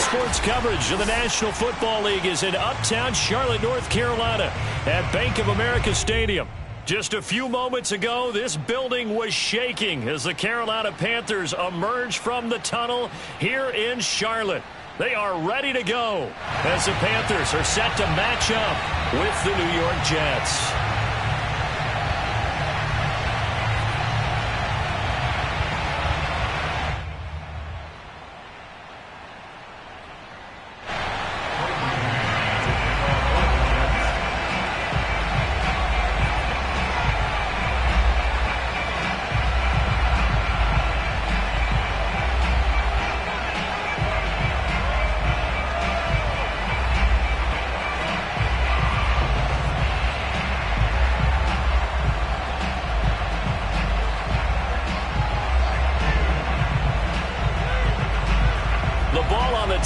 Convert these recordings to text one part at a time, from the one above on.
Sports coverage of the National Football League is in uptown Charlotte, North Carolina at Bank of America Stadium. Just a few moments ago, this building was shaking as the Carolina Panthers emerged from the tunnel here in Charlotte. They are ready to go as the Panthers are set to match up with the New York Jets.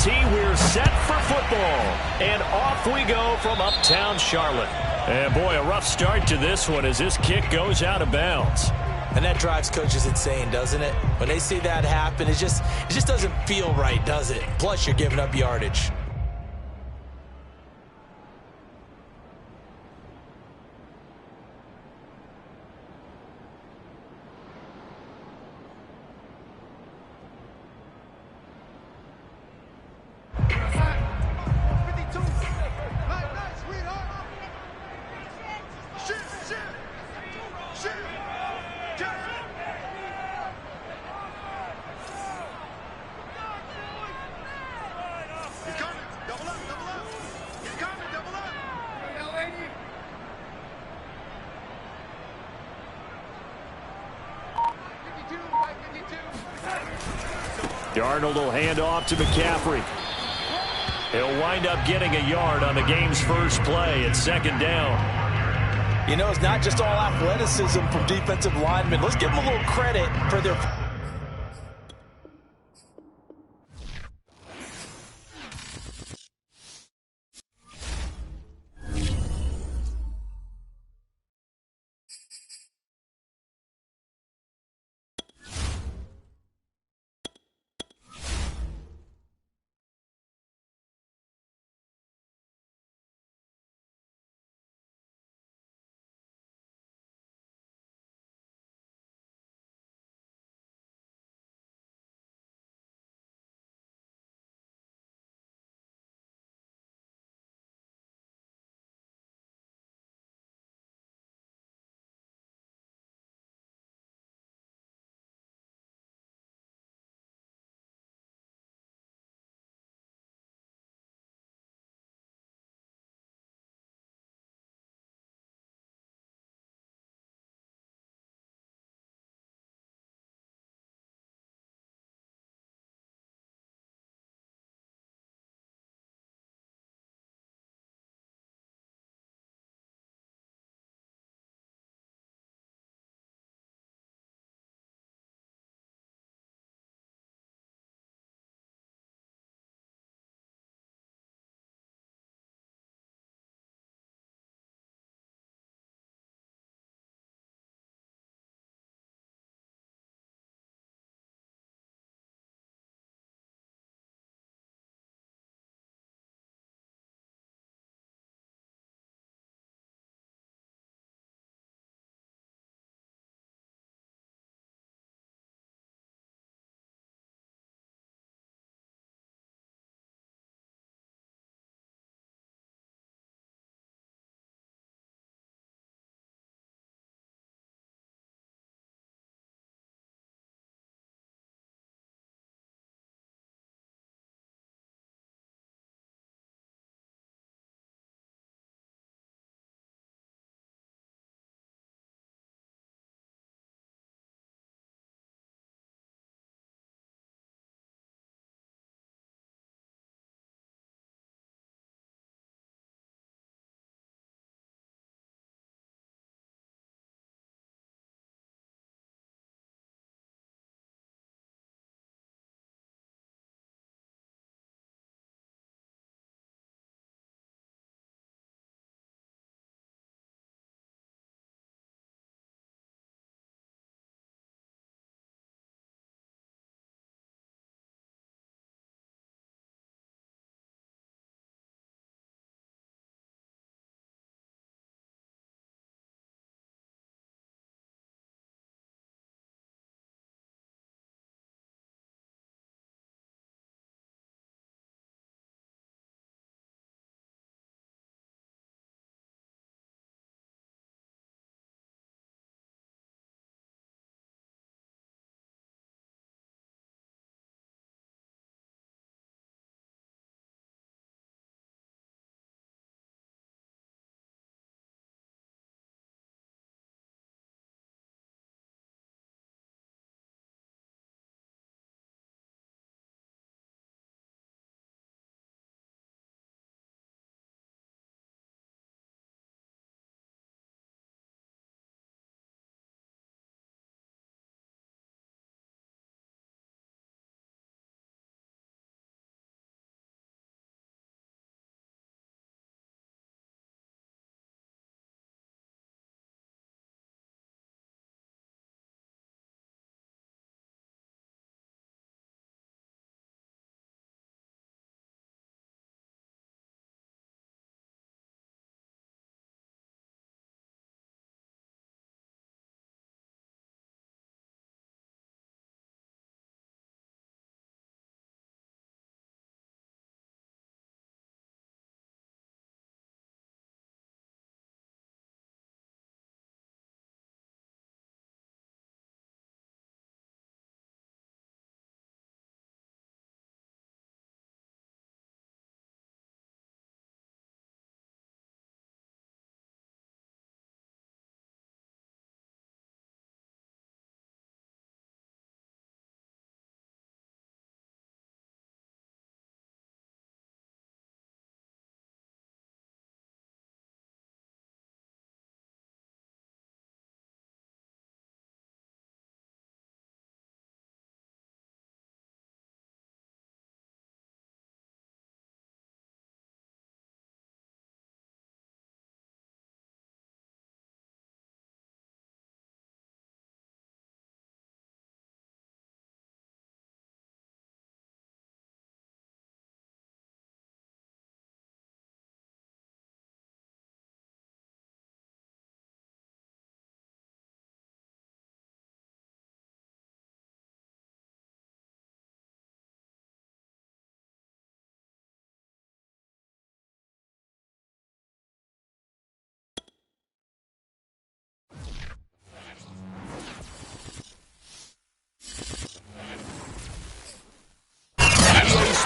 We're set for football, and off we go from uptown Charlotte. And boy, a rough start to this one as this kick goes out of bounds. And that drives coaches insane, doesn't it? When they see that happen, it just doesn't feel right, does it? Plus, you're giving up yardage. Darnold will hand off to McCaffrey. He'll wind up getting a yard on the game's first play at second down. You know, it's not just all athleticism from defensive linemen. Let's give them a little credit for their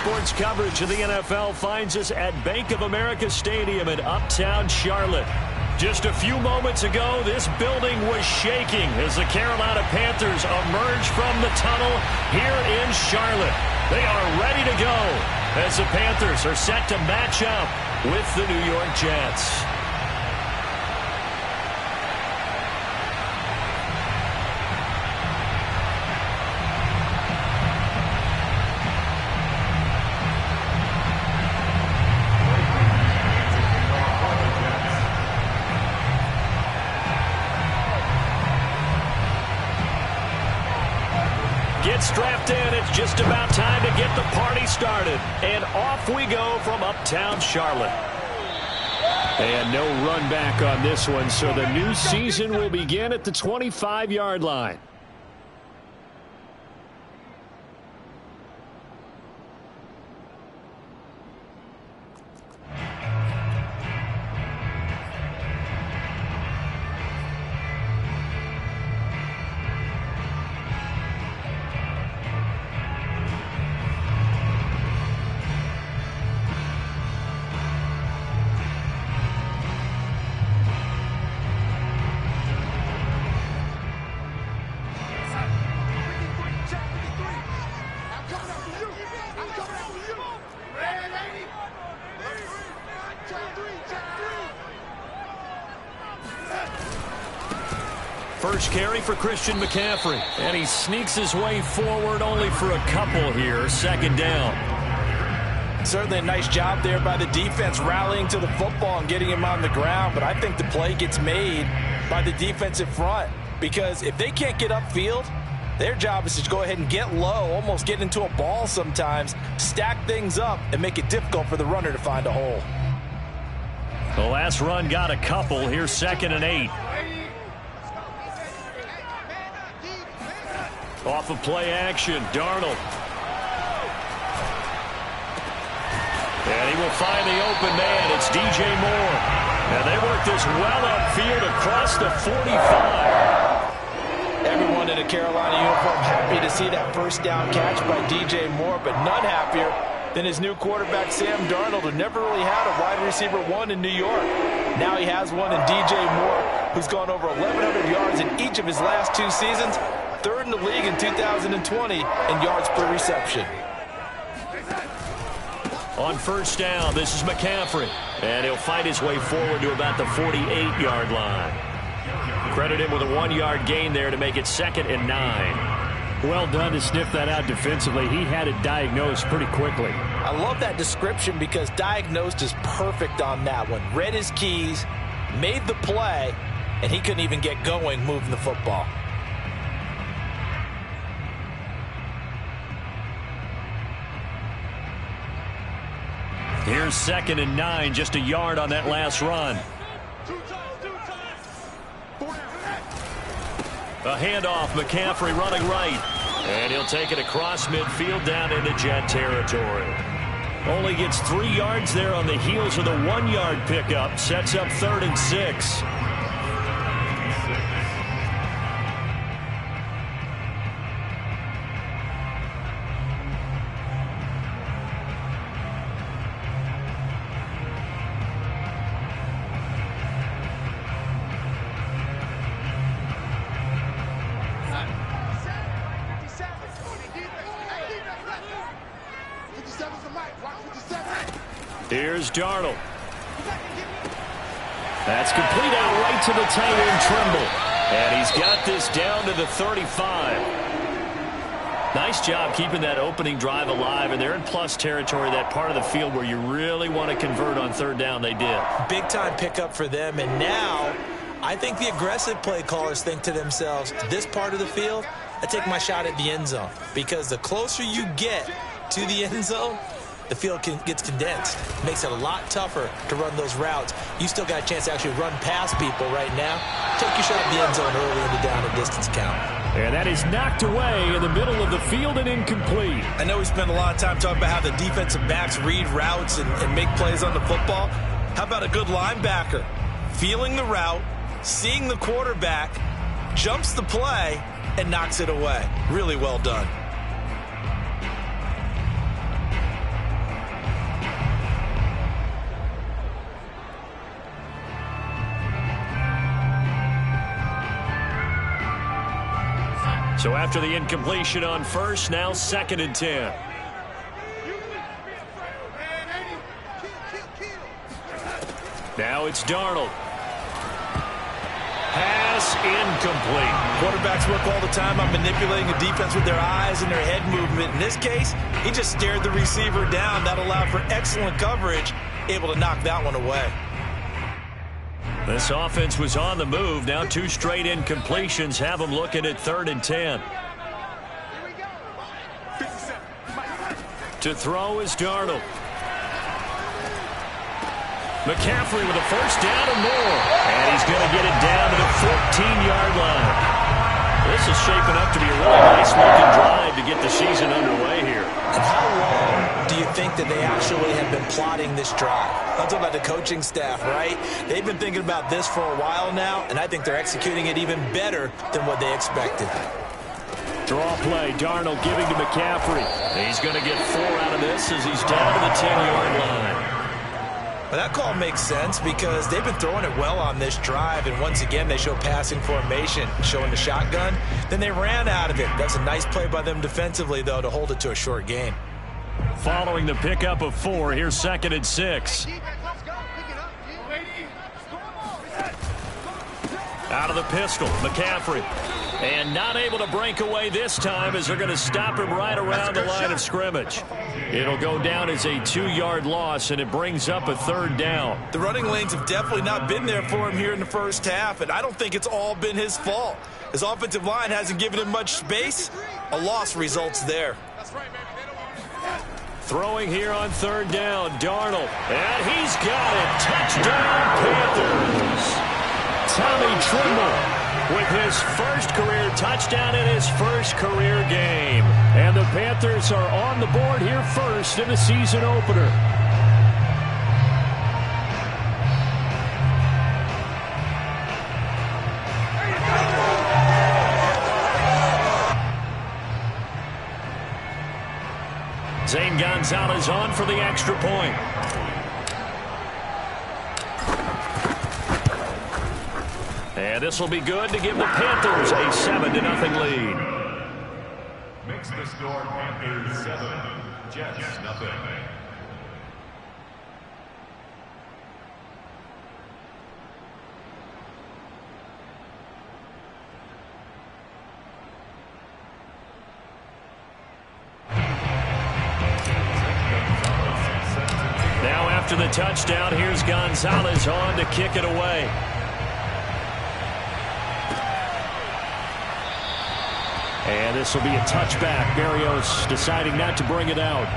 sports coverage of the NFL finds us at Bank of America Stadium in Uptown Charlotte. Just a few moments ago, this building was shaking as the Carolina Panthers emerged from the tunnel here in Charlotte. They are ready to go as the Panthers are set to match up with the New York Jets. Strapped in, it's just about time to get the party started. And off we go from Uptown Charlotte. And no run back on this one, so the new season will begin at the 25-yard line. First carry for Christian McCaffrey. And he sneaks his way forward only for a couple here. Second down. Certainly a nice job there by the defense rallying to the football and getting him on the ground. But I think the play gets made by the defensive front. Because if they can't get upfield, their job is to go ahead and get low, almost get into a ball sometimes, stack things up, and make it difficult for the runner to find a hole. The last run got a couple. Here's 2nd and 8. Off of play action, Darnold. And he will find the open man. It's DJ Moore. And they work this well upfield across the 45. Everyone in a Carolina uniform happy to see that first down catch by DJ Moore, but none happier than his new quarterback, Sam Darnold, who never really had a wide receiver one in New York. Now he has one in DJ Moore, who's gone over 1,100 yards in each of his last 2 seasons. 3rd in the league in 2020 in yards per reception. On first down, this is McCaffrey. And he'll fight his way forward to about the 48-yard line. Credit him with a 1-yard gain there to make it 2nd and 9. Well done to sniff that out defensively. He had it diagnosed pretty quickly. I love that description because diagnosed is perfect on that one. Read his keys, made the play, and he couldn't even get going moving the football. Here's 2nd and 9, just a yard on that last run. A handoff, McCaffrey running right. And he'll take it across midfield down into Jet territory. Only gets 3 yards there on the heels of the 1-yard pickup. Sets up 3rd and 6. Here's Darnold. That's complete out right to the tight end, Trimble. And he's got this down to the 35. Nice job keeping that opening drive alive, and they're in plus territory, that part of the field where you really want to convert on 3rd down. They did. Big-time pickup for them, and now I think the aggressive play callers think to themselves, this part of the field, I take my shot at the end zone, because the closer you get to the end zone, the field gets condensed. Makes it a lot tougher to run those routes. You still got a chance to actually run past people right now. Take your shot at the end zone early in the down and distance count. And that is knocked away in the middle of the field and incomplete. I know we spent a lot of time talking about how the defensive backs read routes and make plays on the football. How about a good linebacker? Feeling the route, seeing the quarterback, jumps the play, and knocks it away. Really well done. So after the incompletion on first, now 2nd and 10. Now it's Darnold. Pass incomplete. Quarterbacks work all the time on manipulating a defense with their eyes and their head movement. In this case, he just stared the receiver down. That allowed for excellent coverage, able to knock that one away. This offense was on the move. Now 2 straight incompletions have them looking at 3rd and 10. To throw is Darnold. McCaffrey with a first down and more. And he's going to get it down to the 14-yard line. This is shaping up to be a really nice-looking drive to get the season underway here. And how long do you think that they actually have been plotting this drive? I'm talking about the coaching staff, right? They've been thinking about this for a while now, and I think they're executing it even better than what they expected. Draw play, Darnold giving to McCaffrey. He's going to get 4 out of this as he's down to the 10-yard line. Well, that call makes sense because they've been throwing it well on this drive, and once again, they show passing formation, showing the shotgun. Then they ran out of it. That's a nice play by them defensively, though, to hold it to a short gain. Following the pickup of 4, here's 2nd and 6. Out of the pistol, McCaffrey. And not able to break away this time as they're going to stop him right around the line of scrimmage. It'll go down as a 2-yard loss, and it brings up a 3rd down. The running lanes have definitely not been there for him here in the first half, and I don't think it's all been his fault. His offensive line hasn't given him much space. A loss results there. Throwing here on 3rd down, Darnold. And he's got it. Touchdown, Panthers. Tommy Tremble with his first career touchdown in his first career game. And the Panthers are on the board here first in the season opener. Zane Gonzalez on for the extra point. And this will be good to give the Panthers a 7-0 lead. Makes the score Panthers 7, Jets nothing. Now after the touchdown, here's Gonzalez on to kick it away. And this will be a touchback. Berrios deciding not to bring it out.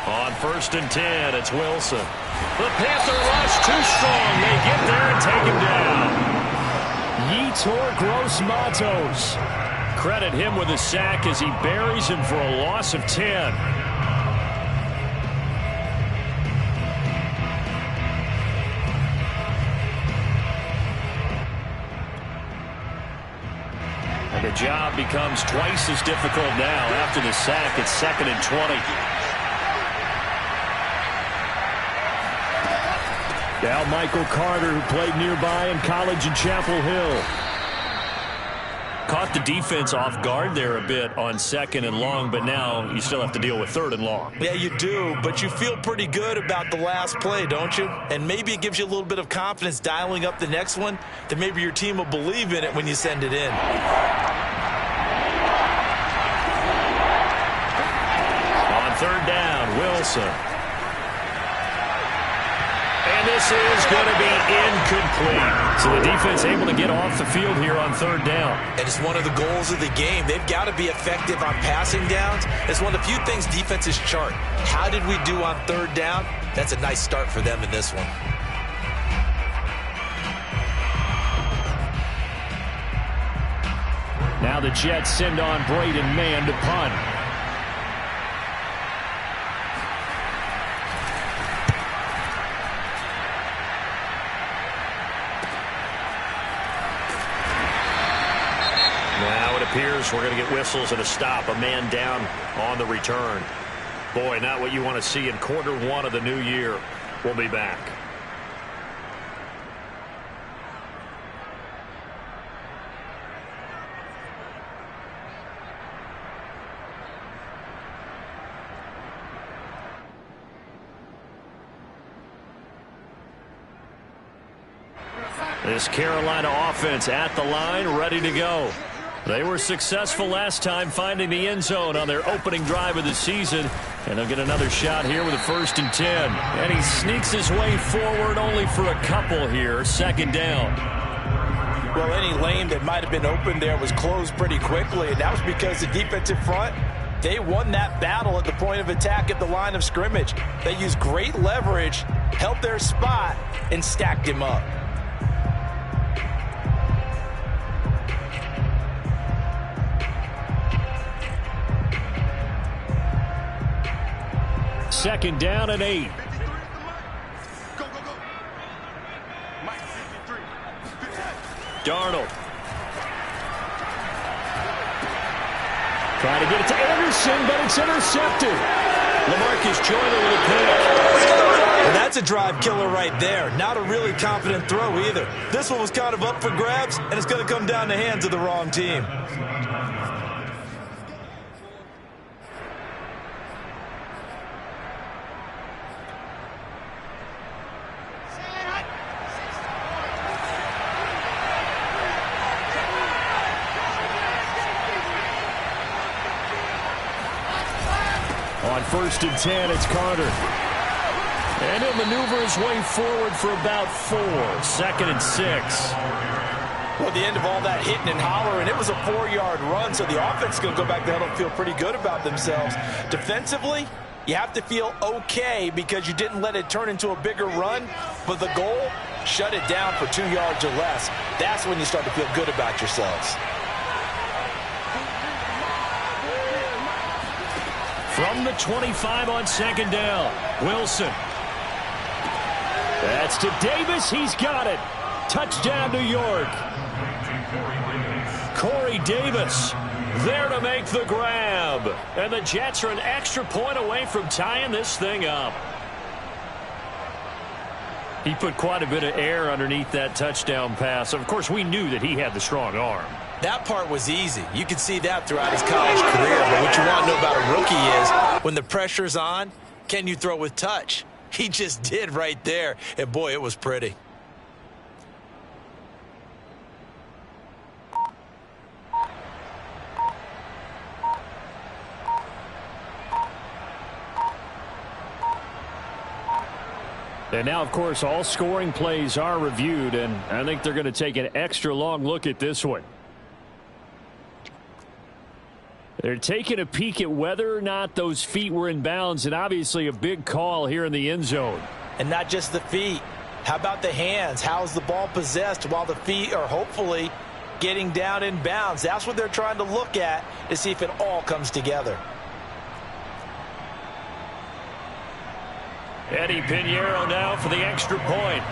On 1st and 10, it's Wilson. The Panther rush too strong. They get there and take him down. Yetur Gross-Matos. Credit him with a sack as he buries him for a loss of 10. And the job becomes twice as difficult now after the sack. It's 2nd and 20. Now Michael Carter, who played nearby in college in Chapel Hill. Caught the defense off guard there a bit on 2nd and long, but now you still have to deal with 3rd and long. Yeah, you do, but you feel pretty good about the last play, don't you? And maybe it gives you a little bit of confidence dialing up the next one, that maybe your team will believe in it when you send it in. On 3rd down, Wilson. And this is going to be incomplete. So the defense able to get off the field here on 3rd down. And it's one of the goals of the game. They've got to be effective on passing downs. It's one of the few things defenses chart. How did we do on 3rd down? That's a nice start for them in this one. Now the Jets send on Braden Mann to punt. appears we're going to get whistles and a stop. A man down on the return. Boy, not what you want to see in quarter one of the new year. We'll be back. This Carolina offense at the line, ready to go. They were successful last time finding the end zone on their opening drive of the season. And they'll get another shot here with a 1st and 10. And he sneaks his way forward only for a couple here. 2nd down. Well, any lane that might have been open there was closed pretty quickly. And that was because the defensive front, they won that battle at the point of attack at the line of scrimmage. They used great leverage, held their spot, and stacked him up. Second down and 8. Darnold. Trying to get it to Anderson, but it's intercepted. LaMarcus Joyner with a pick. And that's a drive killer right there. Not a really confident throw either. This one was kind of up for grabs, and it's going to come down the hands of the wrong team. On 1st and 10, it's Carter. And he'll maneuver his way forward for about 4. 2nd and 6. Well, at the end of all that hitting and hollering, it was a 4-yard run, so the offense is going to go back there and feel pretty good about themselves. Defensively, you have to feel okay because you didn't let it turn into a bigger run, but the goal, shut it down for 2 yards or less. That's when you start to feel good about yourselves. From the 25 on 2nd down, Wilson. That's to Davis. He's got it. Touchdown, New York. Corey Davis there to make the grab. And the Jets are an extra point away from tying this thing up. He put quite a bit of air underneath that touchdown pass. Of course, we knew that he had the strong arm. That part was easy. You could see that throughout his college career. But what you want to know about a rookie is when the pressure's on, can you throw with touch? He just did right there. And, boy, it was pretty. And now, of course, all scoring plays are reviewed, and I think they're going to take an extra long look at this one. They're taking a peek at whether or not those feet were in bounds, and obviously a big call here in the end zone. And not just the feet. How about the hands? How's the ball possessed while the feet are hopefully getting down in bounds? That's what they're trying to look at to see if it all comes together. Eddie Pinheiro now for the extra point.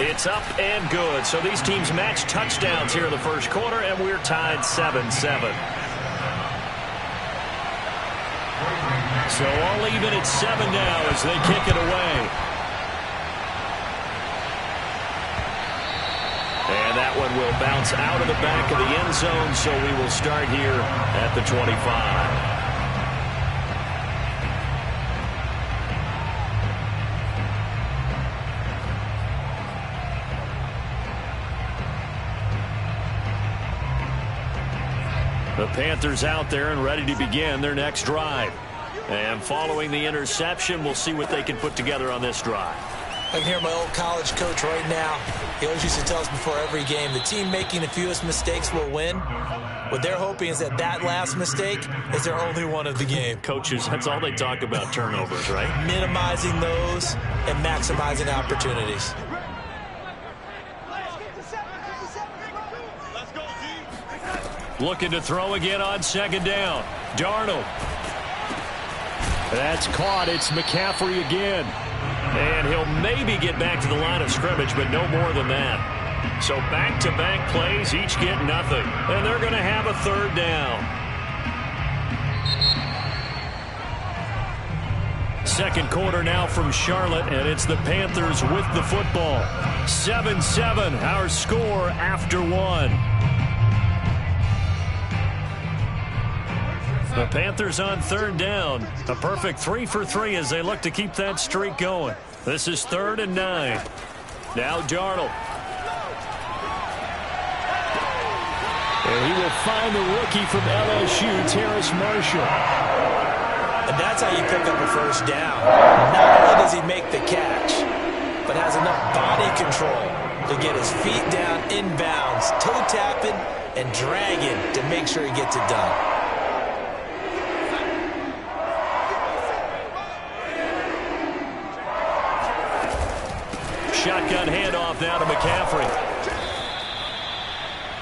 It's up and good. So these teams match touchdowns here in the first quarter, and we're tied 7-7. So all even at 7 now as they kick it away. And that one will bounce out of the back of the end zone, so we will start here at the 25. The Panthers out there and ready to begin their next drive. And following the interception, we'll see what they can put together on this drive. I can hear my old college coach right now. He always used to tell us before every game, the team making the fewest mistakes will win. What they're hoping is that that last mistake is their only one of the game. Coaches, that's all they talk about, turnovers, right? Minimizing those and maximizing opportunities. Looking to throw again on 2nd down. Darnold. That's caught. It's McCaffrey again. And he'll maybe get back to the line of scrimmage, but no more than that. So back-to-back plays, each get nothing. And they're going to have a third down. Second quarter now from Charlotte, and it's the Panthers with the football. 7-7, our score after one. The Panthers on third down. A perfect 3 for 3 as they look to keep that streak going. This is 3rd and 9. Now Darnold. And he will find the rookie from LSU, Terrace Marshall. And that's how you pick up a first down. Not only does he make the catch, but has enough body control to get his feet down inbounds, toe tapping and dragging to make sure he gets it done. Shotgun handoff now to McCaffrey.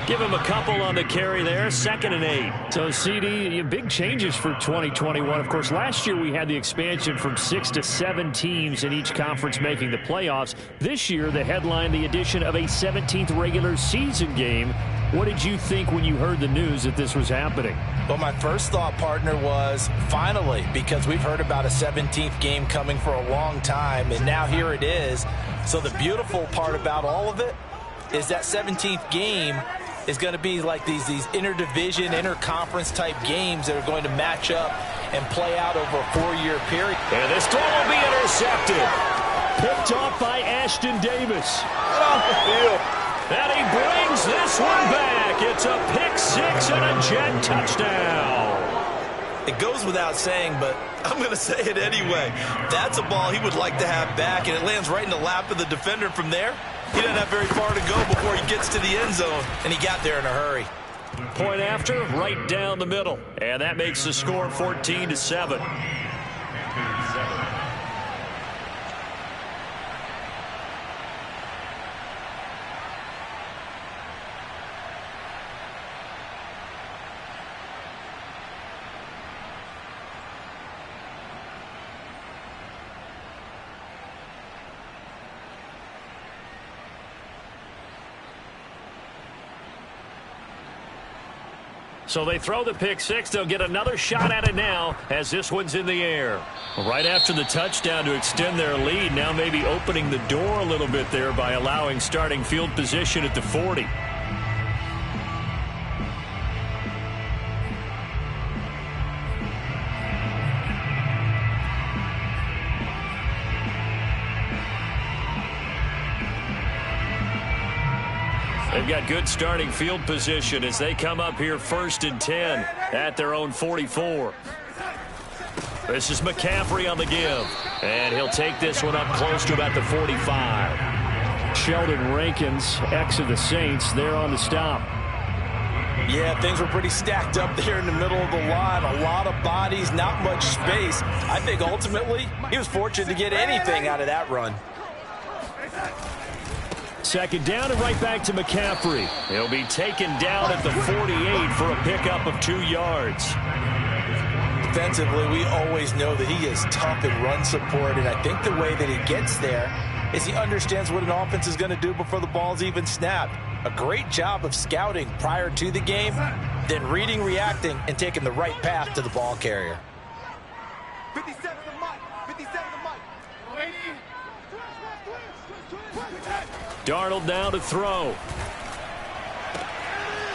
Give him a couple on the carry there. 2nd and 8. So, CD, big changes for 2021. Of course, last year we had the expansion from 6 to 7 teams in each conference making the playoffs. This year, the headline, the addition of a 17th regular season game. What did you think when you heard the news that this was happening? Well, my first thought, partner, was finally, because we've heard about a 17th game coming for a long time, and now here it is. So the beautiful part about all of it is that 17th game is going to be like these interdivision, interconference type games that are going to match up and play out over a 4-year period. And this throw will be intercepted. Picked off by Ashton Davis. Get off the field. And he brings this one back. It's a pick 6 and a Jet touchdown. It goes without saying, but I'm going to say it anyway. That's a ball he would like to have back, and it lands right in the lap of the defender from there. He doesn't have very far to go before he gets to the end zone, and he got there in a hurry. Point after, right down the middle. And that makes the score 14-7. So they throw the pick 6. They'll get another shot at it now as this one's in the air. Right after the touchdown to extend their lead, now maybe opening the door a little bit there by allowing starting field position at the 40. They've got good starting field position as they come up here 1st and 10 at their own 44. This is McCaffrey on the give. And he'll take this one up close to about the 45. Sheldon Rankins, ex of the Saints, there on the stop. Yeah, things were pretty stacked up there in the middle of the line. A lot of bodies, not much space. I think ultimately he was fortunate to get anything out of that run. 2nd down and right back to McCaffrey. He'll be taken down at the 48 for a pickup of 2 yards. Defensively, we always know that he is tough in run support, and I think the way that he gets there is he understands what an offense is going to do before the ball's even snapped. A great job of scouting prior to the game, then reading, reacting, and taking the right path to the ball carrier. 57 to Mike. 57 to Mike. Darnold now to throw.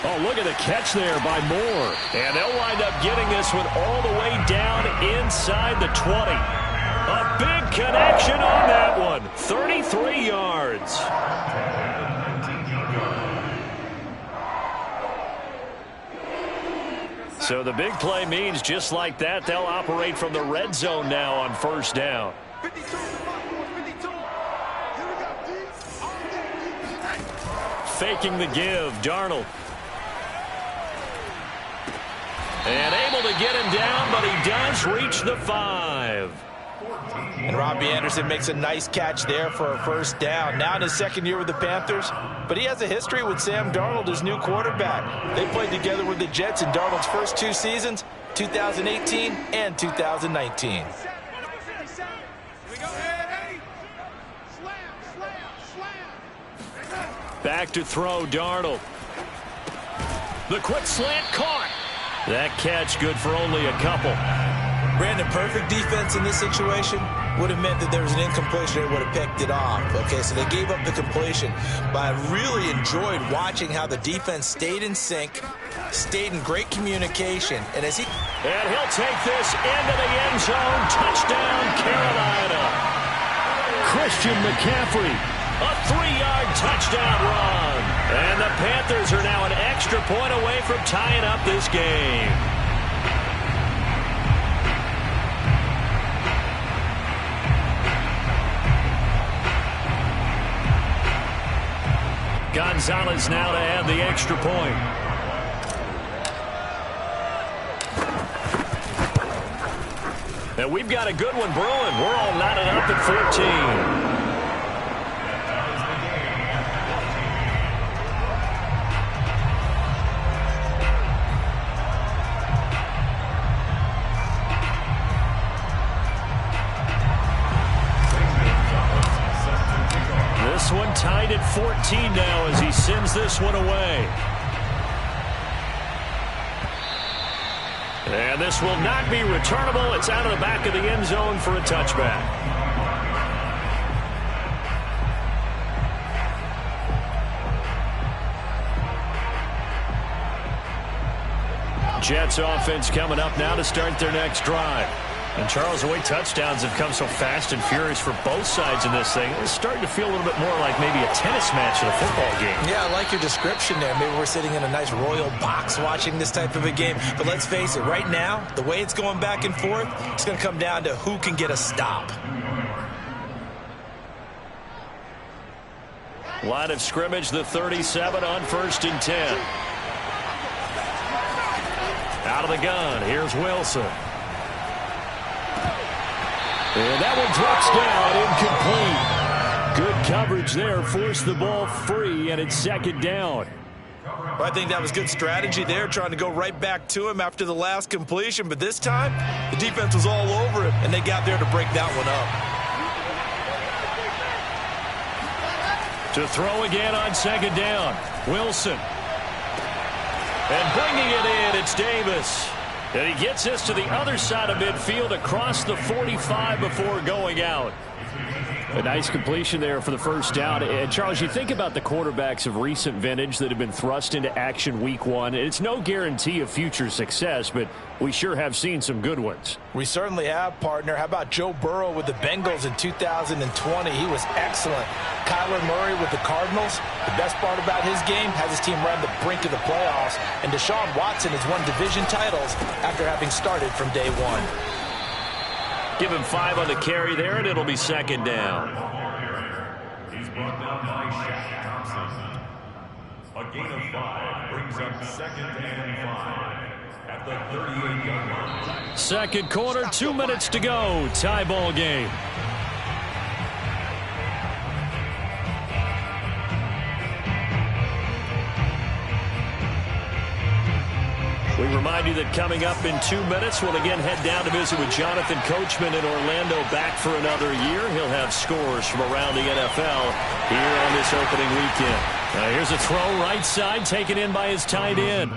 Oh, look at the catch there by Moore. And they'll wind up getting this one all the way down inside the 20. A big connection on that one. 33 yards. So the big play means just like that, they'll operate from the red zone now on 1st down. 52. Faking the give, Darnold. And able to get him down, but he does reach the 5. And Robbie Anderson makes a nice catch there for a first down. Now in his second year with the Panthers, but he has a history with Sam Darnold, his new quarterback. They played together with the Jets in Darnold's first 2 seasons, 2018 and 2019. Back to throw, Darnold. The quick slant caught. That catch good for only a couple. Brandon, perfect defense in this situation would have meant that there was an incompletion. They would have picked it off. Okay, so they gave up the completion. But I really enjoyed watching how the defense stayed in sync, stayed in great communication. And as And he'll take this into the end zone. Touchdown, Carolina. Christian McCaffrey, a 3-yard touchdown run. And the Panthers are now an extra point away from tying up this game. Gonzalez now to add the extra point. And we've got a good one brewing. We're all knotted up at 14. This one tied at 14 now as he sends this one away. And this will not be returnable. It's out of the back of the end zone for a touchback. Jets offense coming up now to start their next drive. And Charles, the way touchdowns have come so fast and furious for both sides in this thing, it's starting to feel a little bit more like maybe a tennis match in a football game. Yeah, I like your description there. Maybe we're sitting in a nice royal box watching this type of a game. But let's face it, right now, the way it's going back and forth, it's going to come down to who can get a stop. Line of scrimmage, the 37 on 1st and 10. Out of the gun, here's Wilson. And that one drops down, incomplete. Good coverage there, forced the ball free, and it's 2nd down. Well, I think that was good strategy there, trying to go right back to him after the last completion. But this time, the defense was all over him, and they got there to break that one up. To throw again on 2nd down, Wilson. And bringing it in, it's Davis. And he gets this to the other side of midfield across the 45 before going out. A nice completion there for the first down. And Charles, you think about the quarterbacks of recent vintage that have been thrust into action week 1. It's no guarantee of future success, but we sure have seen some good ones. We certainly have, partner. How about Joe Burrow with the Bengals in 2020? He was excellent. Kyler Murray with the Cardinals. The best part about his game, has his team right on the brink of the playoffs. And Deshaun Watson has won division titles after having started from day 1. Give him 5 on the carry there, and it'll be 2nd down. He's brought down by Shaq Thompson. A gain of 5 brings up 2nd and 5 at the 38-yard line. Second quarter, 2 minutes to go. Tie ball game. We remind you that coming up in 2 minutes, we'll again head down to visit with Jonathan Coachman in Orlando, back for another year. He'll have scores from around the NFL here on this opening weekend. Here's a throw right side, taken in by his tight end.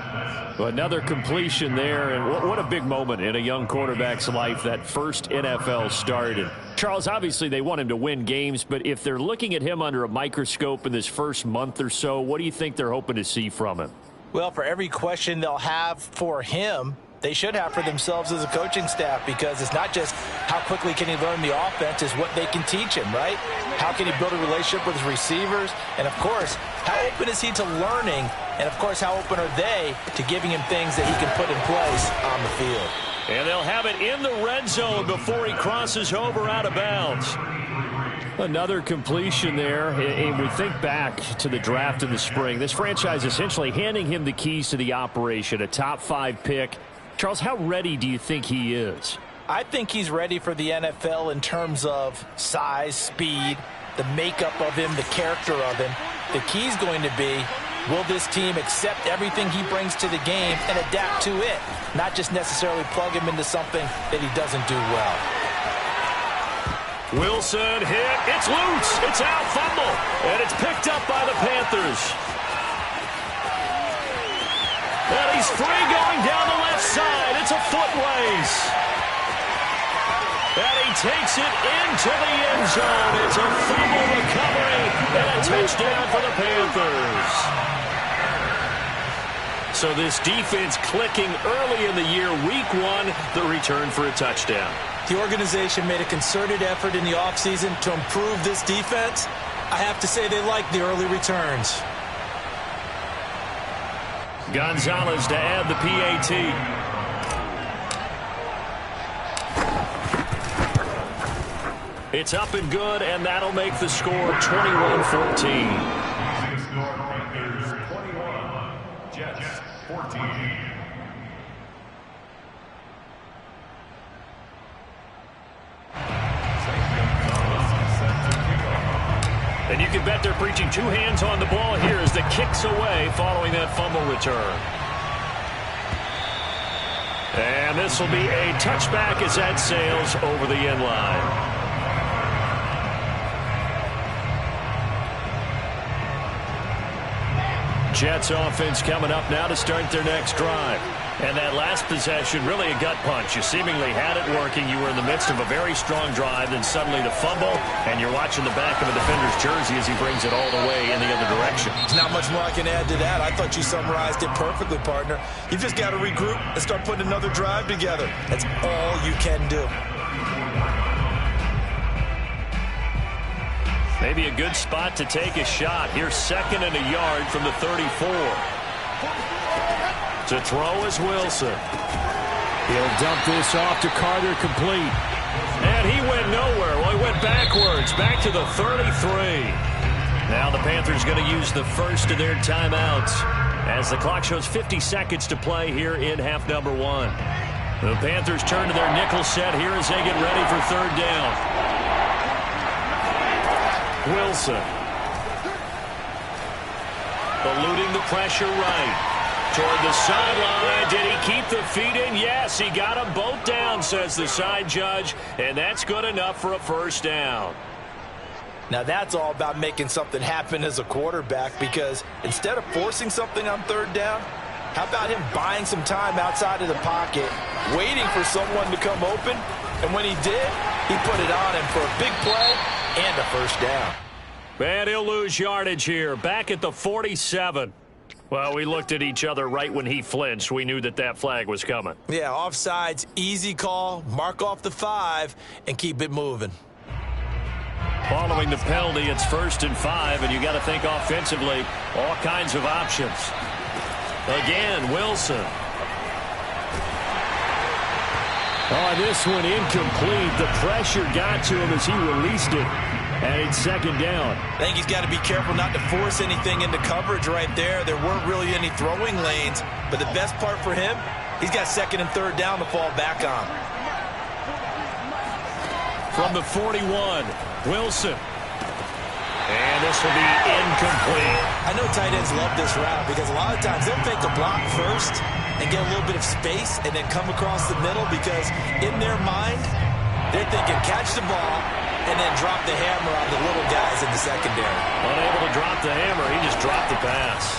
Another completion there, and what a big moment in a young quarterback's life, that first NFL start. And Charles, obviously they want him to win games, but if they're looking at him under a microscope in this first month or so, what do you think they're hoping to see from him? Well, for every question they'll have for him, they should have for themselves as a coaching staff, because it's not just how quickly can he learn the offense, it's what they can teach him, right? How can he build a relationship with his receivers? And, of course, how open is he to learning? And, of course, how open are they to giving him things that he can put in place on the field? And they'll have it in the red zone before he crosses over out of bounds. Another completion there, and we think back to the draft in the spring. This franchise essentially handing him the keys to the operation, a top 5 pick. Charles, how ready do you think he is? I think he's ready for the NFL in terms of size, speed, the makeup of him, the character of him. The key's going to be, will this team accept everything he brings to the game and adapt to it, not just necessarily plug him into something that he doesn't do well. Wilson hit. It's loose. It's out. Fumble. And it's picked up by the Panthers. And he's free going down the left side. It's a foot race. And he takes it into the end zone. It's a fumble recovery and a touchdown for the Panthers. So this defense clicking early in the year, week 1, the return for a touchdown. The organization made a concerted effort in the offseason to improve this defense. I have to say they like the early returns. Gonzalez to add the PAT. It's up and good, and that'll make the score 21-14. Panthers 21, Jets 14. And you can bet they're preaching 2 hands on the ball here as the kick's away following that fumble return. And this will be a touchback as that sails over the end line. Jets offense coming up now to start their next drive. And that last possession, really a gut punch. You seemingly had it working. You were in the midst of a very strong drive, then suddenly the fumble, and you're watching the back of a defender's jersey as he brings it all the way in the other direction. There's not much more I can add to that. I thought you summarized it perfectly, partner. You've just got to regroup and start putting another drive together. That's all you can do. Maybe a good spot to take a shot. Here's 2nd and a yard from the 34. To throw is Wilson. He'll dump this off to Carter, complete. And he went nowhere. Well, he went backwards, back to the 33. Now the Panthers going to use the first of their timeouts as the clock shows 50 seconds to play here in half number 1. The Panthers turn to their nickel set here as they get ready for 3rd down. Wilson. Eluding the pressure right. Toward the sideline. Did he keep the feet in? Yes, he got them both down, says the side judge. And that's good enough for a 1st down. Now that's all about making something happen as a quarterback, because instead of forcing something on 3rd down, how about him buying some time outside of the pocket, waiting for someone to come open, and when he did, he put it on him for a big play and a 1st down. And he'll lose yardage here, back at the 47. Well, we looked at each other right when he flinched. We knew that that flag was coming. Yeah, offsides, easy call, mark off the 5, and keep it moving. Following the penalty, it's 1st and 5, and you got to think offensively, all kinds of options. Again, Wilson. Oh, this one incomplete. The pressure got to him as he released it. And it's 2nd down. I think he's got to be careful not to force anything into coverage right there. There weren't really any throwing lanes, but the best part for him, he's got 2nd and 3rd down to fall back on. From the 41, Wilson. And this will be incomplete. I know tight ends love this route because a lot of times they'll fake a block first and get a little bit of space and then come across the middle, because in their mind, they're thinking catch the ball and then drop the hammer on the little guys in the secondary. Unable to drop the hammer, he just dropped the pass.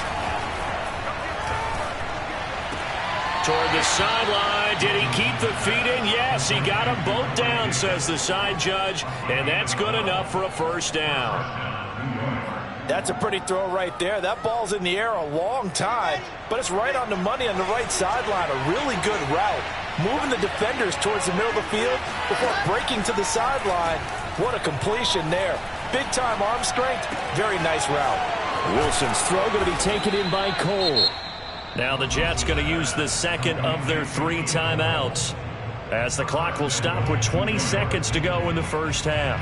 Toward the sideline, did he keep the feet in? Yes, he got them both down, says the side judge, and that's good enough for a 1st down. That's a pretty throw right there. That ball's in the air a long time, but it's right on the money on the right sideline. A really good route. Moving the defenders towards the middle of the field before breaking to the sideline. What a completion there. Big-time arm strength. Very nice route. Wilson's throw going to be taken in by Cole. Now the Jets going to use the 2nd of their 3 timeouts, as the clock will stop with 20 seconds to go in the 1st half.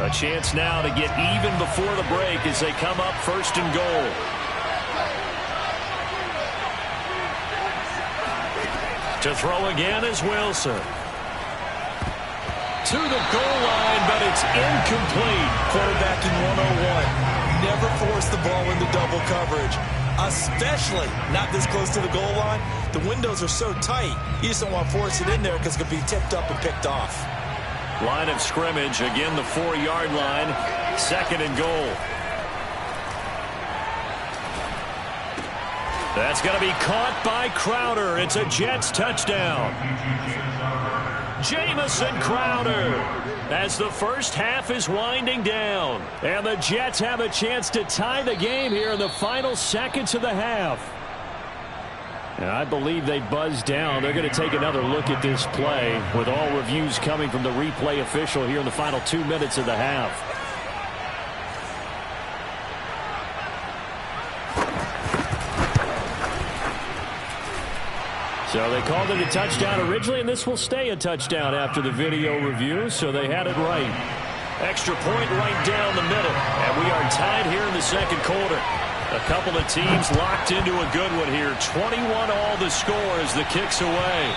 A chance now to get even before the break as they come up first and goal. To throw again is Wilson. To the goal line, but it's incomplete. Quarterbacking 101. Never force the ball into double coverage, especially not this close to the goal line. The windows are so tight, you just don't want to force it in there because it could be tipped up and picked off. Line of scrimmage, again the 4-yard line, second and goal. That's going to be caught by Crowder. It's a Jets touchdown. Jamison Crowder as the first half is winding down. And the Jets have a chance to tie the game here in the final seconds of the half. And I believe they buzzed down. They're going to take another look at this play with all reviews coming from the replay official here in the final 2 minutes of the half. So they called it a touchdown originally, and this will stay a touchdown after the video review, so they had it right. Extra point right down the middle, and we are tied here in the second quarter. A couple of teams locked into a good one here. 21 all the score as the kick's away.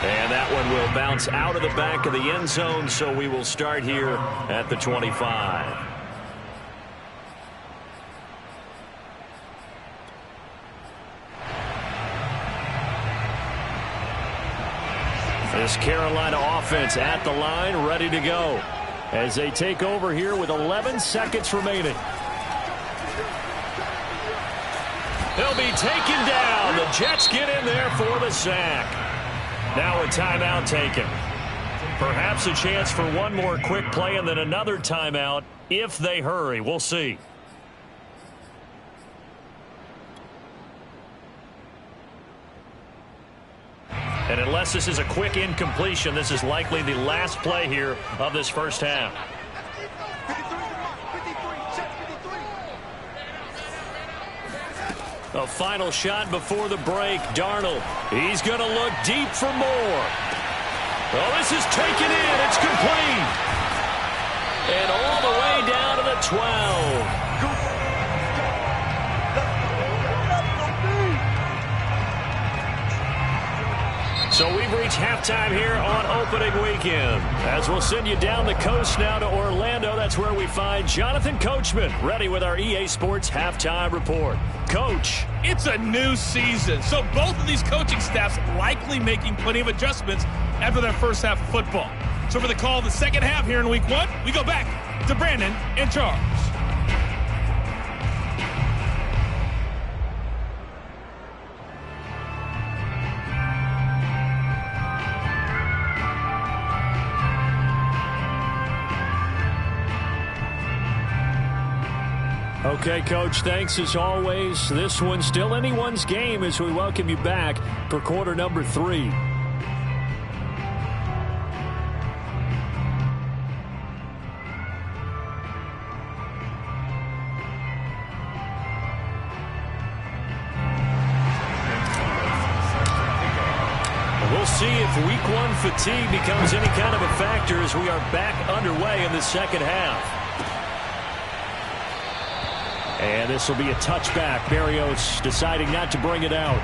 And that one will bounce out of the back of the end zone, so we will start here at the 25. This Carolina offense at the line, ready to go as they take over here with 11 seconds remaining. He'll be taken down. The Jets get in there for the sack. Now a timeout taken. Perhaps a chance for one more quick play and then another timeout if they hurry. We'll see. And unless this is a quick incompletion, this is likely the last play here of this first half. 53. A final shot before the break. Darnold, he's going to look deep for more. Oh, this is taken in. It's complete. And all the way down to the 12. So we've reached halftime here on opening weekend. As we'll send you down the coast now to Orlando. That's where we find Jonathan Coachman ready with our EA Sports Halftime Report. Coach. It's a new season, so both of these coaching staffs likely making plenty of adjustments after their first half of football. So for the call of the second half here in week one, we go back to Brandon and Charles. Okay, Coach, thanks as always. This one's still anyone's game as we welcome you back for quarter number 3. We'll see if week one fatigue becomes any kind of a factor as we are back underway in the second half. And this will be a touchback. Berrios deciding not to bring it out.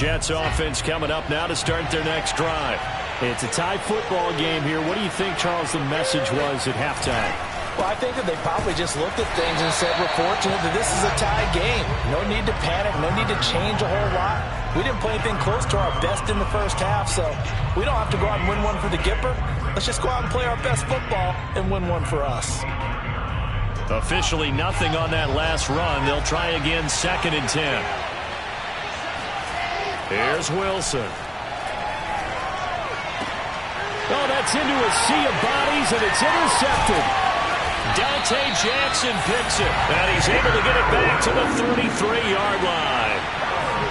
Jets offense coming up now to start their next drive. It's a tie football game here. What do you think, Charles, the message was at halftime? Well, I think that they probably just looked at things and said, we're fortunate that this is a tie game. No need to panic. No need to change a whole lot. We didn't play anything close to our best in the first half, so we don't have to go out and win one for the Gipper. Let's just go out and play our best football and win one for us. Officially nothing on that last run. They'll try again, 2nd and 10. Here's Wilson. Oh, that's into a sea of bodies, and it's intercepted. Dante Jackson picks it, and he's able to get it back to the 33-yard line.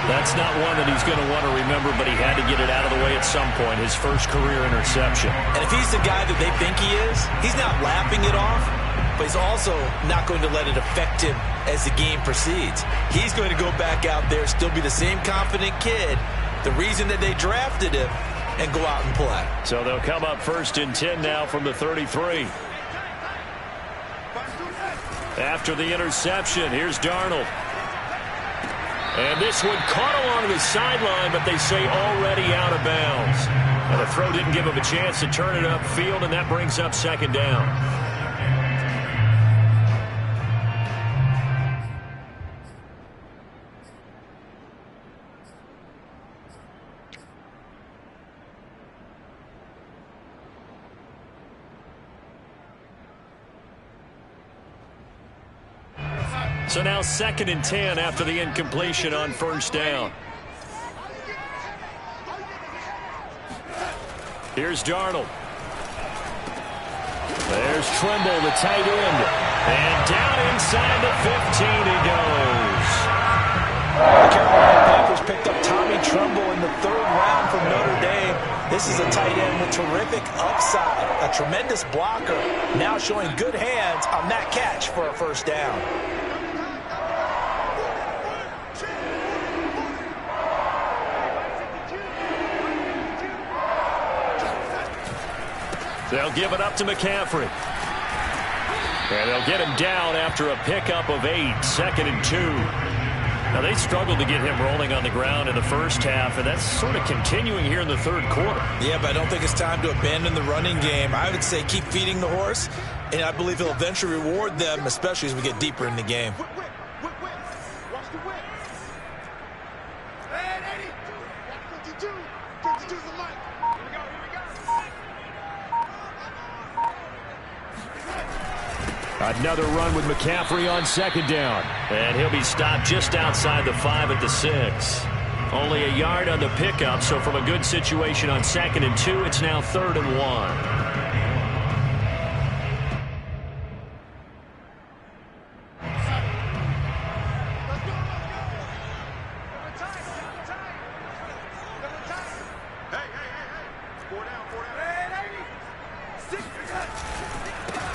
That's not one that he's going to want to remember, but he had to get it out of the way at some point, his first career interception. And if he's the guy that they think he is, he's not laughing it off, but he's also not going to let it affect him as the game proceeds. He's going to go back out there, still be the same confident kid, the reason that they drafted him, and go out and play. So they'll come up 1st and 10 now from the 33. After the interception, here's Darnold. And this one caught along the sideline, but they say already out of bounds. And the throw didn't give him a chance to turn it upfield, and that brings up 2nd down. So now 2nd and 10 after the incompletion on 1st down. Here's Darnold. There's Trimble, the tight end. And down inside the 15 he goes. The Carolina Panthers picked up Tommy Tremble in the 3rd round from Notre Dame. This is a tight end with terrific upside, a tremendous blocker, now showing good hands on that catch for a 1st down. They'll give it up to McCaffrey. And they'll get him down after a pickup of 8, 2nd and 2. Now, they struggled to get him rolling on the ground in the first half, and that's sort of continuing here in the 3rd quarter. Yeah, but I don't think it's time to abandon the running game. I would say keep feeding the horse, and I believe he'll eventually reward them, especially as we get deeper in the game. Watch the whip. Hey, 52. 52's the mic. Here we go. Another run with McCaffrey on 2nd down. And he'll be stopped just outside the 5 at the 6. Only a yard on the pickup, so from a good situation on 2nd and 2, it's now 3rd and 1.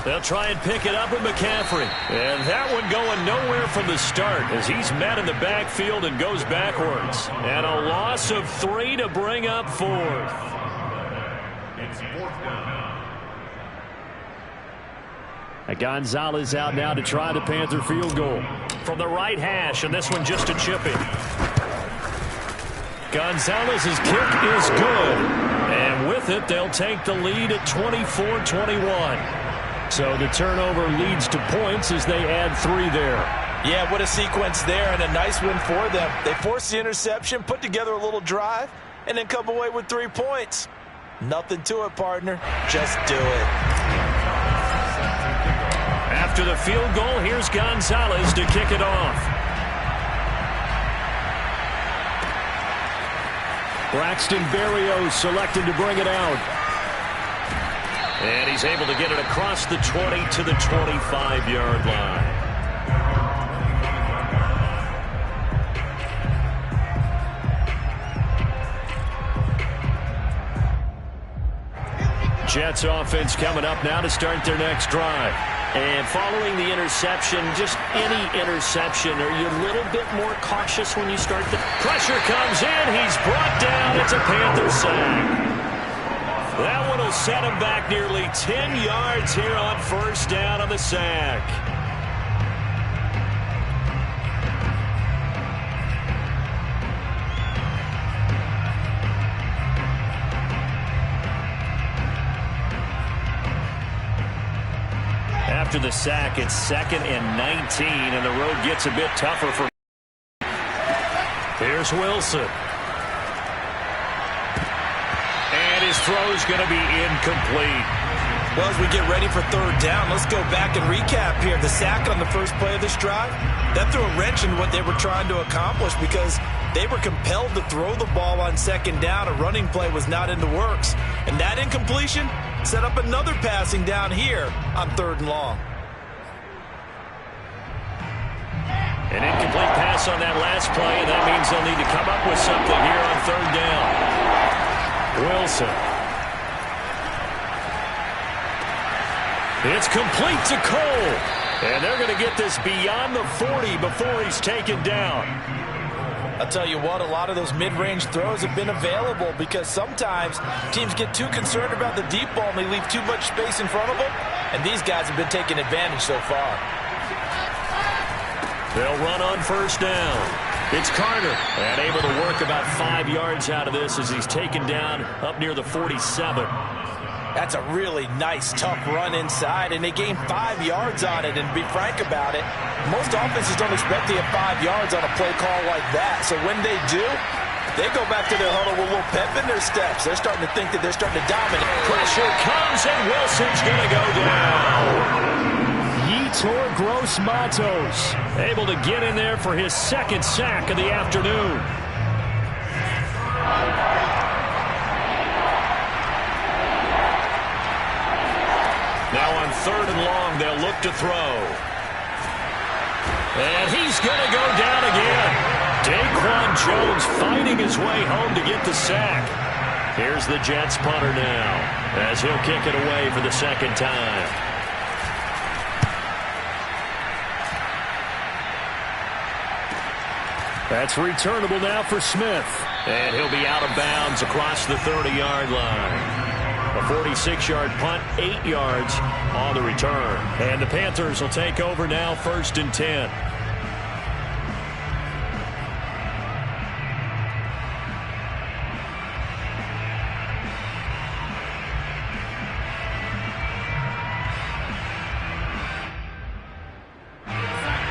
They'll try and pick it up with McCaffrey. And that one going nowhere from the start as he's met in the backfield and goes backwards. And a loss of 3 to bring up 4th. It's 4th down. Gonzalez out now to try the Panther field goal. From the right hash, and this one just a chip in. Gonzalez's kick is good. And with it, they'll take the lead at 24-21. So the turnover leads to points as they add 3 there. Yeah, what a sequence there, and a nice win for them. They forced the interception, put together a little drive, and then come away with 3 points. Nothing to it, partner. Just do it. After the field goal, here's Gonzalez to kick it off. Braxton Berrios selected to bring it out. And he's able to get it across the 20 to the 25-yard line. Jets offense coming up now to start their next drive. And following the interception, just any interception, are you a little bit more cautious when you start the pressure comes in. He's brought down. It's a Panther sack. That one will set him back nearly 10 yards here on 1st down on the sack. After the sack, it's 2nd and 19, and the road gets a bit tougher for. Here's Wilson. And his throw's going to be incomplete. Well, as we get ready for 3rd down, let's go back and recap here. The sack on the first play of this drive, that threw a wrench in what they were trying to accomplish because they were compelled to throw the ball on 2nd down. A running play was not in the works. And that incompletion set up another passing down here on 3rd and long. An incomplete pass on that last play, and that means they'll need to come up with something here on third down. Wilson. It's complete to Cole. And they're going to get this beyond the 40 before he's taken down. I'll tell you what, a lot of those mid-range throws have been available because sometimes teams get too concerned about the deep ball and they leave too much space in front of them. And these guys have been taking advantage so far. They'll run on first down. It's Carter, and able to work about 5 yards out of this as he's taken down up near the 47. That's a really nice, tough run inside, and they gained 5 yards on it. And to be frank about it, most offenses don't expect to get 5 yards on a play call like that. So when they do, they go back to their huddle with a little pep in their steps. They're starting to think that they're starting to dominate. Pressure comes, and Wilson's going to go down. Yetur Gross-Matos able to get in there for his second sack of the afternoon. Now on third and long, they'll look to throw. And he's going to go down again. Daquan Jones fighting his way home to get the sack. Here's the Jets punter now as he'll kick it away for the second time. That's returnable now for Smith. And he'll be out of bounds across the 30-yard line. A 46-yard punt, 8 yards on the return. And the Panthers will take over now, 1st and 10.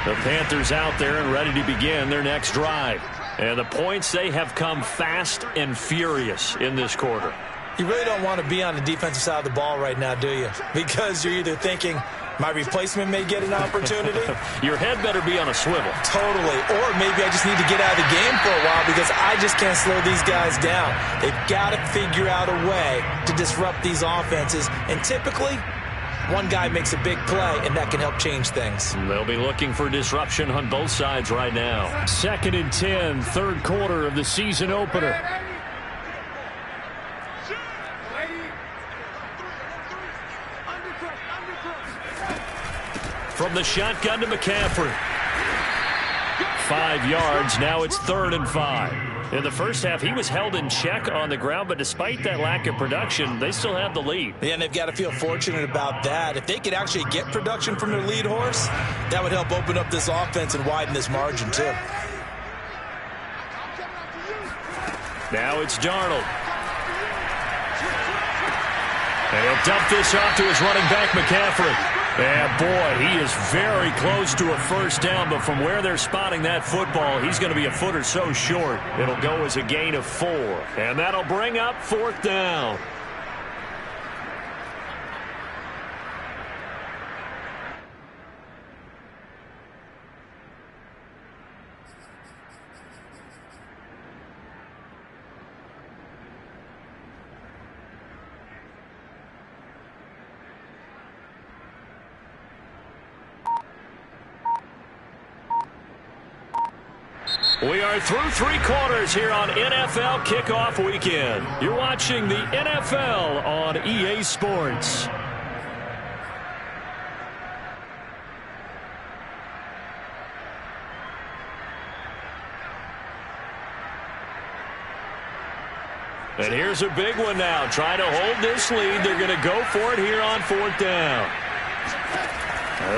The Panthers out there and ready to begin their next drive. And the points, they have come fast and furious in this quarter. You really don't want to be on the defensive side of the ball right now, do you? Because you're either thinking, my replacement may get an opportunity. Your head better be on a swivel. Totally. Or maybe I just need to get out of the game for a while because I just can't slow these guys down. They've got to figure out a way to disrupt these offenses. And typically, one guy makes a big play, and that can help change things. They'll be looking for disruption on both sides right now. 2nd and 10, third quarter of the season opener. From the shotgun to McCaffrey. 5 yards. Now it's 3rd and 5. In the first half, he was held in check on the ground, but despite that lack of production, they still have the lead. Yeah, and they've got to feel fortunate about that. If they could actually get production from their lead horse, that would help open up this offense and widen this margin, too. Now it's Darnold. And he'll dump this off to his running back, McCaffrey. And, boy, he is very close to a first down, but from where they're spotting that football, he's going to be a foot or so short. It'll go as a gain of 4, and that'll bring up 4th down. We are through 3 quarters here on NFL Kickoff Weekend. You're watching the NFL on EA Sports. And here's a big one now. Trying to hold this lead. They're going to go for it here on 4th down.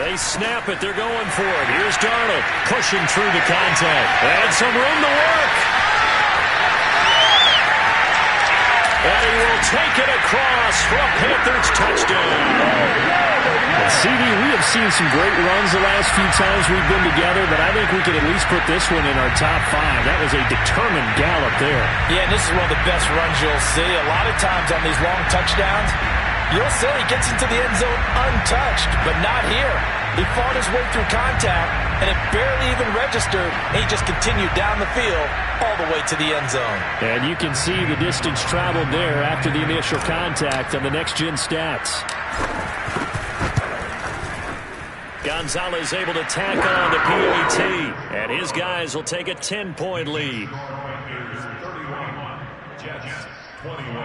They snap it. They're going for it. Here's Darnold pushing through the contact. And some room to work. And he will take it across for a Panthers touchdown. And CD, we have seen some great runs the last few times we've been together, but I think we can at least put this one in our top 5. That was a determined gallop there. Yeah, and this is one of the best runs you'll see. A lot of times on these long touchdowns, you'll say he gets into the end zone untouched, but not here. He fought his way through contact, and it barely even registered, and he just continued down the field all the way to the end zone. And you can see the distance traveled there after the initial contact on the next-gen stats. Gonzalez able to tack on the PAT, and his guys will take a 10-point lead. Rangers 31, Jets 21.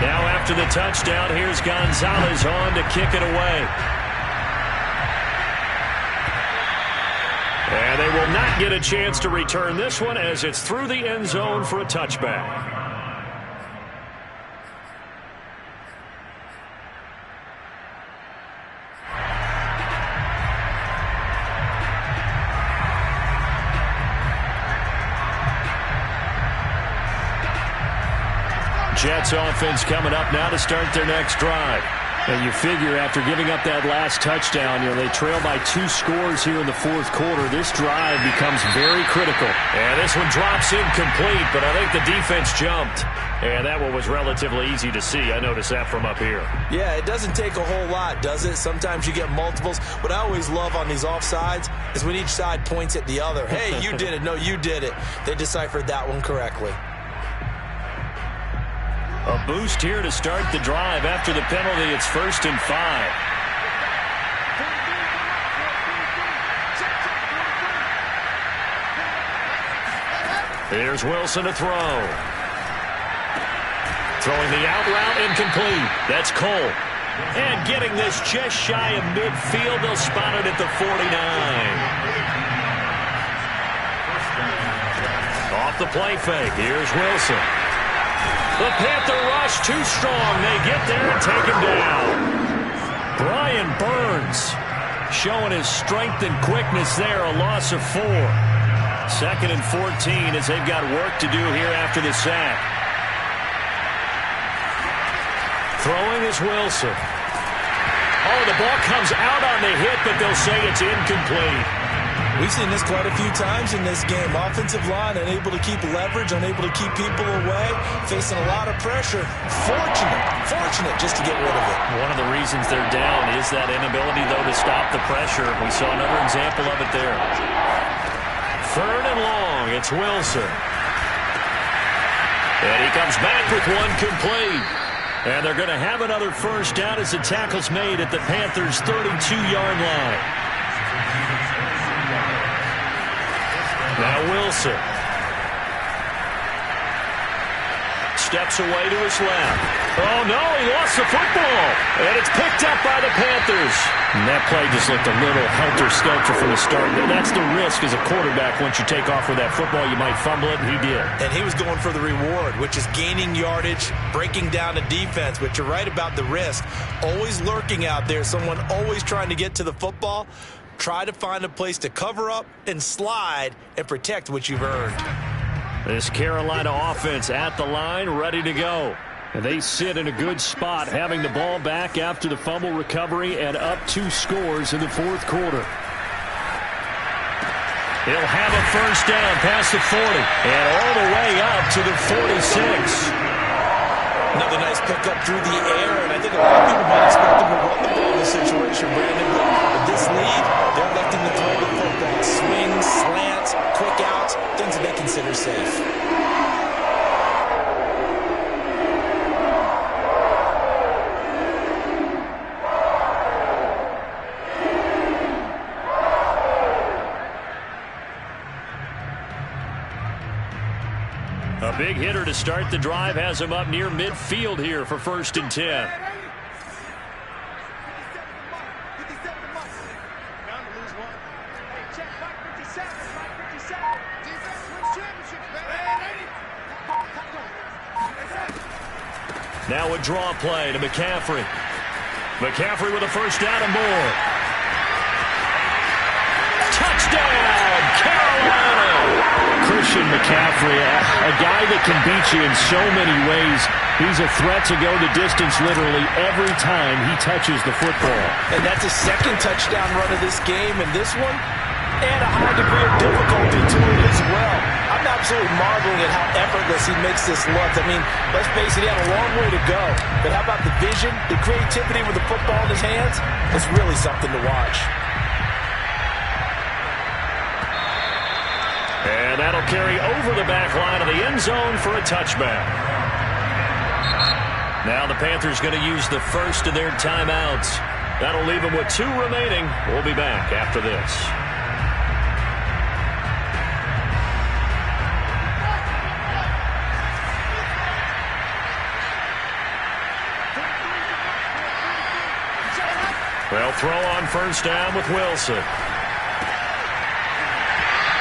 Now after the touchdown, here's Gonzalez on to kick it away. And they will not get a chance to return this one as it's through the end zone for a touchback. Jets offense coming up now to start their next drive. And you figure after giving up that last touchdown, they trail by 2 scores here in the fourth quarter. This drive becomes very critical. And this one drops incomplete, but I think the defense jumped. And that one was relatively easy to see. I noticed that from up here. Yeah, it doesn't take a whole lot, does it? Sometimes you get multiples. What I always love on these offsides is when each side points at the other. Hey, you did it. No, you did it. They deciphered that one correctly. A boost here to start the drive. After the penalty, it's 1st and 5. Here's Wilson to throw. Throwing the out route, incomplete. That's Cole. And getting this just shy of midfield. They'll spot it at the 49. Off the play fake. Here's Wilson. The Panther rush too strong. They get there and take him down. Brian Burns showing his strength and quickness there. A loss of 4. 2nd and 14 as they've got work to do here after the sack. Throwing is Wilson. Oh, the ball comes out on the hit, but they'll say it's incomplete. We've seen this quite a few times in this game. Offensive line unable to keep leverage, unable to keep people away, facing a lot of pressure. Fortunate just to get rid of it. One of the reasons they're down is that inability, though, to stop the pressure. We saw another example of it there. 3rd and long, it's Wilson. And he comes back with one complete. And they're going to have another first down as the tackle's made at the Panthers' 32-yard line. Now Wilson steps away to his left. Oh, no, he lost the football. And it's picked up by the Panthers. And that play just looked a little helter-skelter from the start. That's the risk as a quarterback. Once you take off with that football, you might fumble it, and he did. And he was going for the reward, which is gaining yardage, breaking down the defense. But you're right about the risk. Always lurking out there, someone always trying to get to the football. Try to find a place to cover up and slide and protect what you've earned. This Carolina offense at the line, ready to go. And they sit in a good spot, having the ball back after the fumble recovery and up 2 scores in the fourth quarter. He'll have a first down past the 40 and all the way up to the 46. Another nice pickup through the air, and I think a lot of people might expect them to run the ball in this situation, Brandon. But this lead, they're electing to throw the football. Swings, slants, quick outs, things that they consider safe. A big hitter to start the drive has him up near midfield here for 1st and 10. Now a draw play to McCaffrey. McCaffrey with a first down and more. Touchdown, Carolina! Christian McCaffrey, a guy that can beat you in so many ways. He's a threat to go the distance literally every time he touches the football. And that's his 2nd touchdown run of this game, and this one, and a high degree of difficulty to it as well. I'm absolutely marveling at how effortless he makes this look. I mean, let's face it, he had a long way to go. But how about the vision, the creativity with the football in his hands? It's really something to watch. And that'll carry over the back line of the end zone for a touchback. Now the Panthers going to use the first of their timeouts. That'll leave them with 2 remaining. We'll be back after this. They'll throw on first down with Wilson.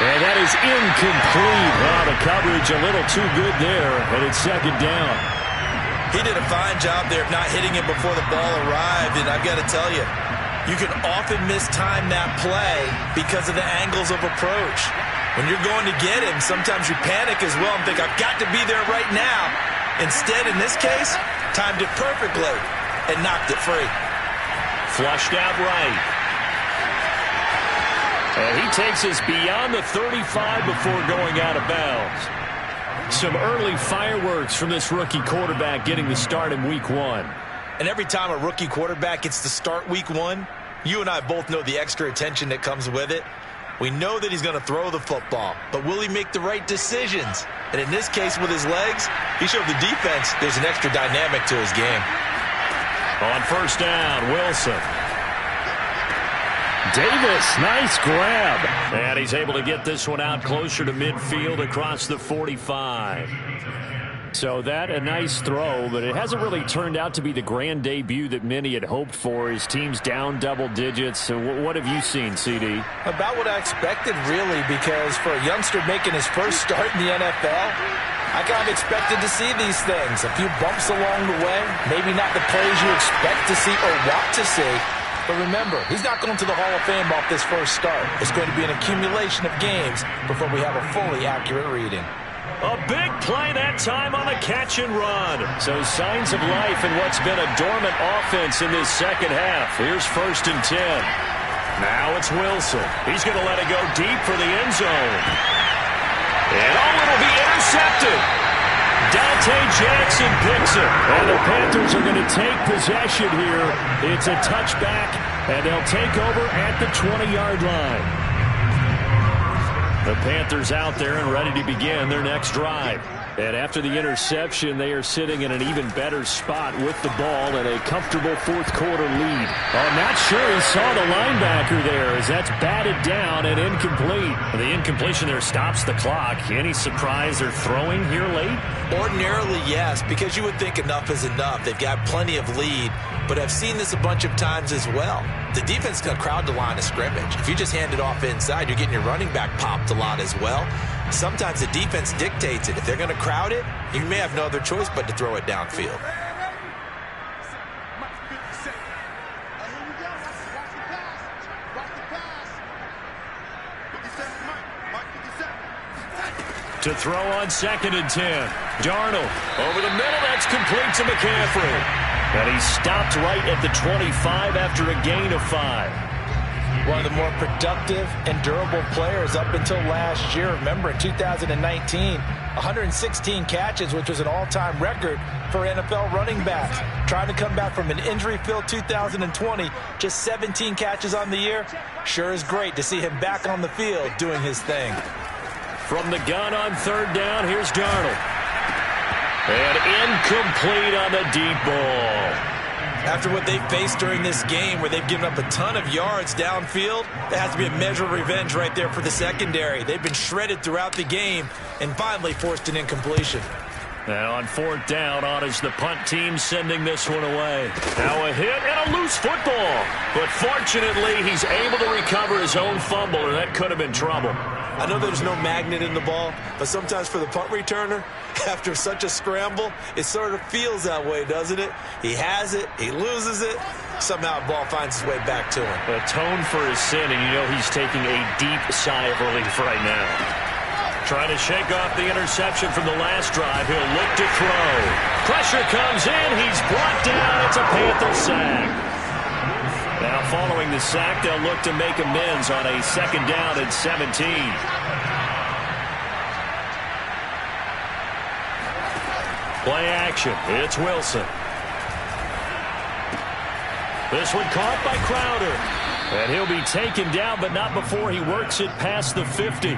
And that is incomplete. Oh, the coverage a little too good there, and it's second down. He did a fine job there of not hitting him before the ball arrived, and I've got to tell you, you can often mistime that play because of the angles of approach. When you're going to get him, sometimes you panic as well and think, I've got to be there right now. Instead, in this case, timed it perfectly and knocked it free. Flushed out right. And he takes us beyond the 35 before going out of bounds. Some early fireworks from this rookie quarterback getting the start in week 1. And every time a rookie quarterback gets to start week 1, you and I both know the extra attention that comes with it. We know that he's going to throw the football, but will he make the right decisions? And in this case, with his legs, he showed the defense there's an extra dynamic to his game. On first down, Wilson. Davis, nice grab. And he's able to get this one out closer to midfield across the 45. So that a nice throw, but it hasn't really turned out to be the grand debut that many had hoped for. His team's down double digits. So what have you seen, CD? About what I expected, really, because for a youngster making his first start in the NFL, I kind of expected to see these things. A few bumps along the way, maybe not the plays you expect to see or want to see. But remember, he's not going to the Hall of Fame off this first start. It's going to be an accumulation of games before we have a fully accurate reading. A big play that time on a catch and run. So signs of life in what's been a dormant offense in this second half. Here's first and 10. Now it's Wilson. He's going to let it go deep for the end zone. And it'll be intercepted. Dante Jackson picks it. And the Panthers are going to take possession here. It's a touchback, and they'll take over at the 20-yard line. The Panthers out there and ready to begin their next drive. And after the interception, they are sitting in an even better spot with the ball and a comfortable fourth-quarter lead. I'm not sure he saw the linebacker there as that's batted down and incomplete. The incompletion there stops the clock. Any surprise they're throwing here late? Ordinarily, yes, because you would think enough is enough. They've got plenty of lead, but I've seen this a bunch of times as well. The defense is going to crowd the line of scrimmage. If you just hand it off inside, you're getting your running back popped a lot as well. Sometimes the defense dictates it. If they're going to crowd it, you may have no other choice but to throw it downfield. To throw on second and 10. Darnold over the middle. That's complete to McCaffrey. And he stopped right at the 25 after a gain of 5. One of the more productive and durable players up until last year. Remember, in 2019, 116 catches, which was an all-time record for NFL running backs. Trying to come back from an injury-filled 2020, just 17 catches on the year. Sure is great to see him back on the field doing his thing. From the gun on third down, here's Darnold. And incomplete on the deep ball. After what they've faced during this game where they've given up a ton of yards downfield, there has to be a measure of revenge right there for the secondary. They've been shredded throughout the game and finally forced an incompletion. Now on fourth down, on is the punt team sending this one away. Now a hit and a loose football. But fortunately, he's able to recover his own fumble, or that could have been trouble. I know there's no magnet in the ball, but sometimes for the punt returner, after such a scramble, it sort of feels that way, doesn't it? He has it, he loses it, somehow the ball finds its way back to him. Atone for his sin, and you know he's taking a deep sigh of relief right now. Trying to shake off the interception from the last drive. He'll look to throw. Pressure comes in, he's brought down, it's a Panther sack. Now following the sack, they'll look to make amends on a second down and 17. Play action. It's Wilson. This one caught by Crowder. And he'll be taken down, but not before he works it past the 50.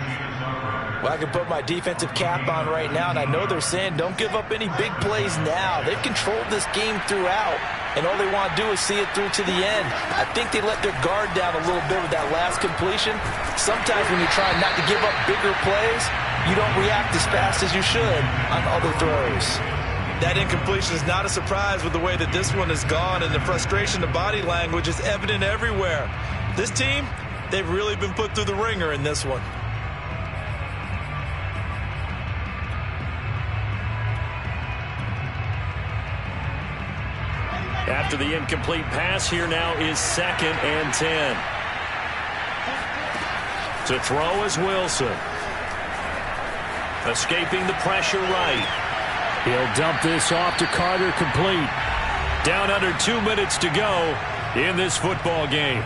Well, I can put my defensive cap on right now, and I know they're saying don't give up any big plays now. They've controlled this game throughout, and all they want to do is see it through to the end. I think they let their guard down a little bit with that last completion. Sometimes when you're trying not to give up bigger plays, you don't react as fast as you should on other throws. That incompletion is not a surprise with the way that this one has gone, and the frustration, the body language is evident everywhere. This team, they've really been put through the ringer in this one. After the incomplete pass, here now is 2nd and 10. To throw is Wilson. Escaping the pressure right. He'll dump this off to Carter, complete. Down under 2 minutes to go in this football game.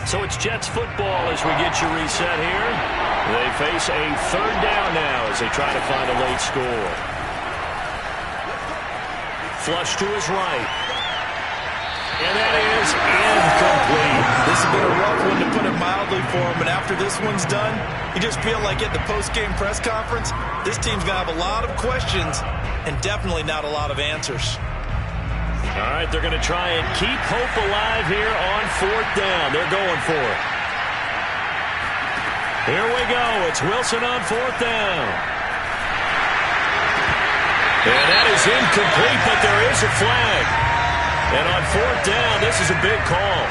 So it's Jets football as we get you reset here. They face a 3rd down now as they try to find a late score. Flush to his right. And that is incomplete. This has been a rough one, to put it mildly, for him. And after this one's done, you just feel like at the post-game press conference, this team's going to have a lot of questions and definitely not a lot of answers. All right, they're going to try and keep hope alive here on 4th down. They're going for it. Here we go. It's Wilson on 4th down. And that is incomplete, but there is a flag. And on 4th down, this is a big call.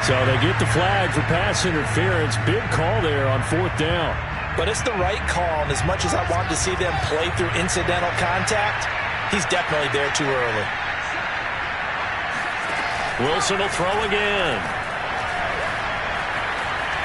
So they get the flag for pass interference. Big call there on 4th down. But it's the right call, and as much as I wanted to see them play through incidental contact, he's definitely there too early. Wilson will throw again.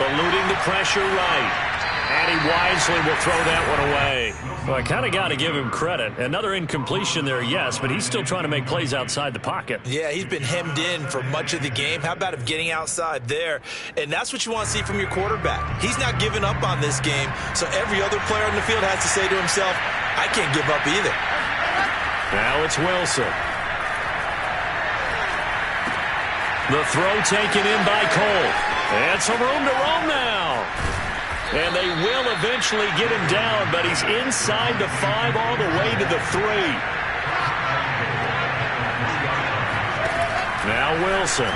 Eluding the pressure right. And he wisely will throw that one away. Well, I kind of got to give him credit. Another incompletion there, yes, but he's still trying to make plays outside the pocket. Yeah, he's been hemmed in for much of the game. How about him getting outside there? And that's what you want to see from your quarterback. He's not giving up on this game, so every other player on the field has to say to himself, I can't give up either. Now it's Wilson. The throw taken in by Cole. And some room to roam now. And they will eventually get him down, but he's inside the 5 all the way to the 3. Now Wilson.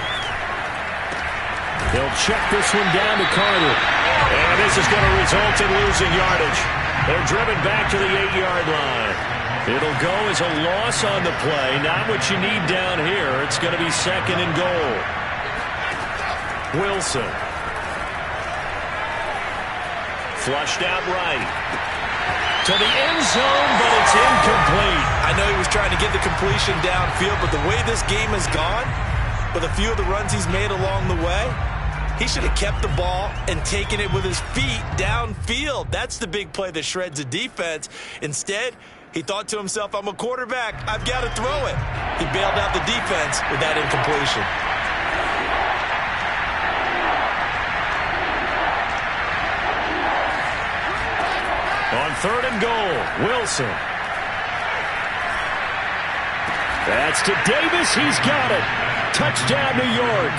He'll check this one down to Carter. And this is going to result in losing yardage. They're driven back to the 8-yard line. It'll go as a loss on the play. Not what you need down here. It's going to be 2nd and goal. Wilson. Flushed out right. To the end zone, but it's incomplete. I know he was trying to get the completion downfield, but the way this game has gone, with a few of the runs he's made along the way, he should have kept the ball and taken it with his feet downfield. That's the big play that shreds the defense. Instead, he thought to himself, I'm a quarterback. I've got to throw it. He bailed out the defense with that incompletion. On 3rd and goal, Wilson. That's to Davis. He's got it. Touchdown, New York.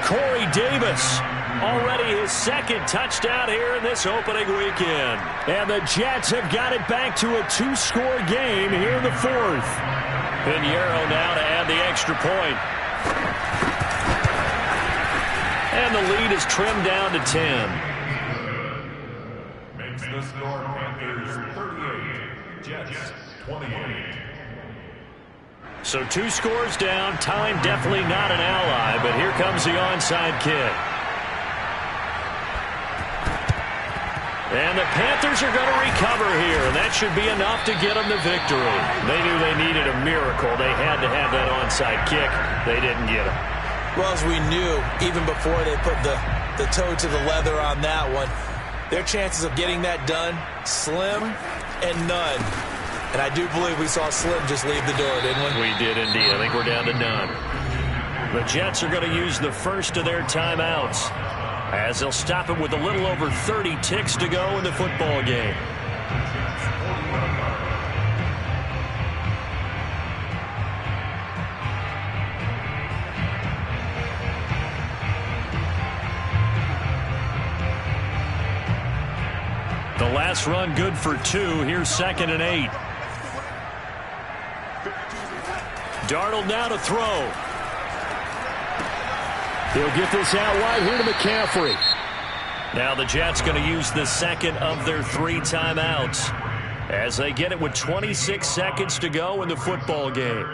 Corey Davis, already his 2nd touchdown here in this opening weekend. And the Jets have got it back to a 2-score game here in the 4th. Pinheiro now to add the extra point. And the lead is trimmed down to 10. Makes the score Panthers 38, Jets 28. So 2 scores down. Time definitely not an ally, but here comes the onside kick. And the Panthers are going to recover here, and that should be enough to get them the victory. They knew they needed a miracle. They had to have that onside kick. They didn't get it. Well, as we knew, even before they put the toe to the leather on that one, their chances of getting that done, slim and none. And I do believe we saw Slim just leave the door, didn't we? We did indeed. I think we're down to none. The Jets are going to use the first of their timeouts, as they'll stop it with a little over 30 ticks to go in the football game. this run good for 2. Here's 2nd and 8. Darnold now to throw. He'll get this out wide here to McCaffrey. Now the Jets going to use the second of their 3 timeouts as they get it with 26 seconds to go in the football game.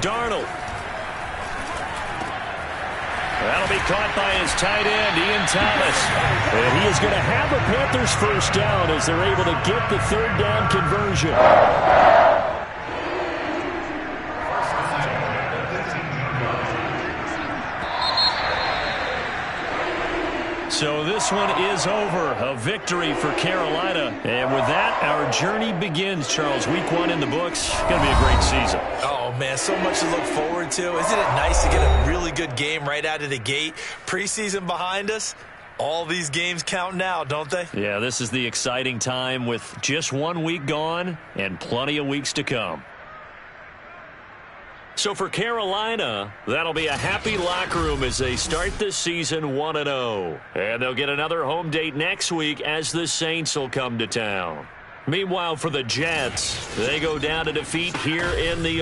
Darnold. That'll be caught by his tight end, Ian Thomas. And he is going to have a Panthers first down as they're able to get the 3rd down conversion. So this one is over. A victory for Carolina. And with that, our journey begins, Charles. Week 1 in the books. Going to be a great season. Oh, man, so much to look forward to. Isn't it nice to get a really good game right out of the gate? Preseason behind us. All these games count now, don't they? Yeah, this is the exciting time with just 1 week gone and plenty of weeks to come. So for Carolina, that'll be a happy locker room as they start this season 1-0. And they'll get another home date next week as the Saints will come to town. Meanwhile, for the Jets, they go down to defeat here in the